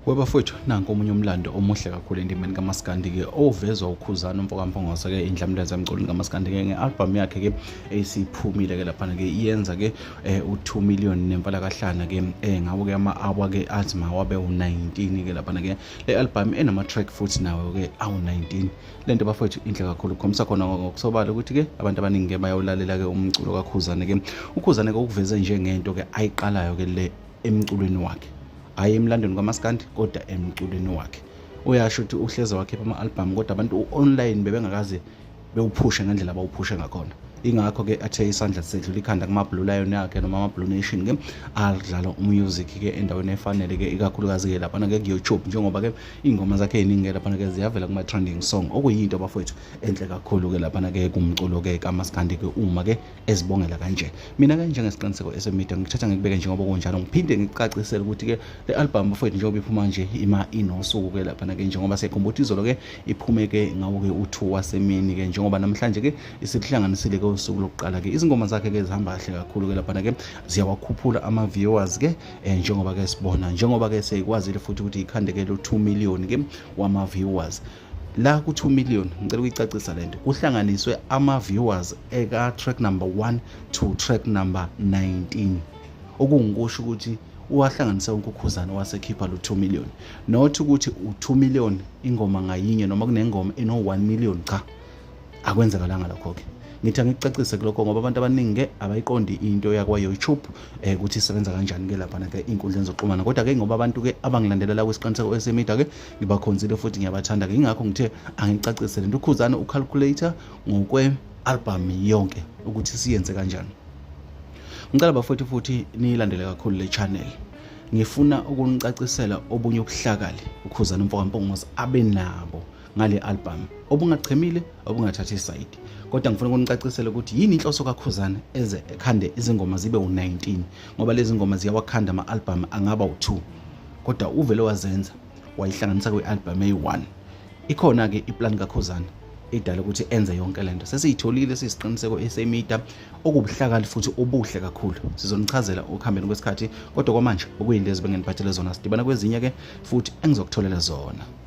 Webafowethu nanku omunye umlando omuhle kakhulu endimeni kaMaskandi ke ovezwa uKhuzani uMfokaMpongose ke indlamleza emculweni kaMaskandi ke ngealbum yakhe ke esiphumile ke lapha ke iyenza ke u2 million nemfala kahlana ke ngawo ke ama-hour ke azima wabe u19 ke lapha ke le album enama track futhi nawo ke awu19 lento bafowethu inhle kakhulu khomisa khona ngokusobala ukuthi ke abantu abaningi ke bayawulalela ke umculo kaKhuzani ke uKhuzani ke ukuveze njengento ke ayiqalayo ke le emculweni wakhe hayi emlandweni kaMaskandi kodwa emculweni wakhe uyasho ukuthi uhleze wakhipha ama-album kodwa abantu online bebengakaze bewuphushe ngendlela abawuphushe ngakhona ingakho ke athe isandla sedlula ikhanda kuma-Blue Lion yakhe noma ama-Blue Nation ke adlala umusic ke endaweni efanele ke ikakhulukazi ke lapha ke ku-YouTube njengoba ke ingoma zakhe eziningi lapha ke ziyavela kuma trending song okuyinto abafowethu enhle kakhulu ke lapha ke kumculo ke kaMaskandi ke uma ke ezibongela kanje mina ke njengesiqiniseko esemedia ngithatha ngikubeke njengoba kunjalo ngiphinde ngicacisele ukuthi ke le album bafowethu njengoba iphuma nje inosuku ke lapha ke njengoba sekhumbuthi izolo ke iphume ke ngawo ke u2 wasemini ke njengoba namhlanje ke isikuhlanganisile usuku lokuqala ke izingoma zakhe ke zihamba kahle kakhulu ke lapha ke ziyawakhuphula ama viewers ke njengoba ke sibona njengoba ke seyikwazile futhi ukuthi ikhande ke lo 2 million ke wama viewers la ku2 million ngicela ukuyicacisa lento kuhlanganiswe ama viewers eka track number 1 to track number 19 okungikusho ukuthi uwahlanganisa uKhuzani wasekhipha lo 2 million not ukuthi u2 million ingoma ngayinye noma kunengoma eno 1 million cha akwenzekalanga lokho ke ngithi ngicacise lokho ngoba abantu abaningi abayiqondi into yakwa YouTube ukuthi isebenza kanjani ke lapha ke inkundleni zokuxhumana kodwa ke ngoba abantu ke abangilandelela kwesiqiniseko esemedia ke ngibakhonzile futhi ngiyabathanda ke ingakho ngithe angicacise lento uKhuzani ucalculator ngokwe album yonke ukuthi siyenze kanjani ngicela bafowethu futhi nilandele kakhulu le channel ngifuna ukunicacisela obunye ubuhlakali uKhuzani uMfokaMpongose abenabo ngale album obungachemile obungathathi iside kodwa ngifuna ukunicacisela ukuthi yini inhloso kaKhuzani eze ekhande izingoma zibe u19 ngoba lezi ngoma ziyawakhanda ama-album angaba u2 kodwa uvele wazenza wayihlanganisa kwi-album eyi1 ikhona ke iplan kaKhuzani idala ukuthi enze yonke lento sesiyitholile sisiqiniseko esemedia okubuhlakali futhi obuhle kakhulu sizonichazela ukuhambeni kwesikhathi kodwa kwamanje okuyindlezi bengeniphathele zona sidibana kwezinye ke futhi engizokutholela zona.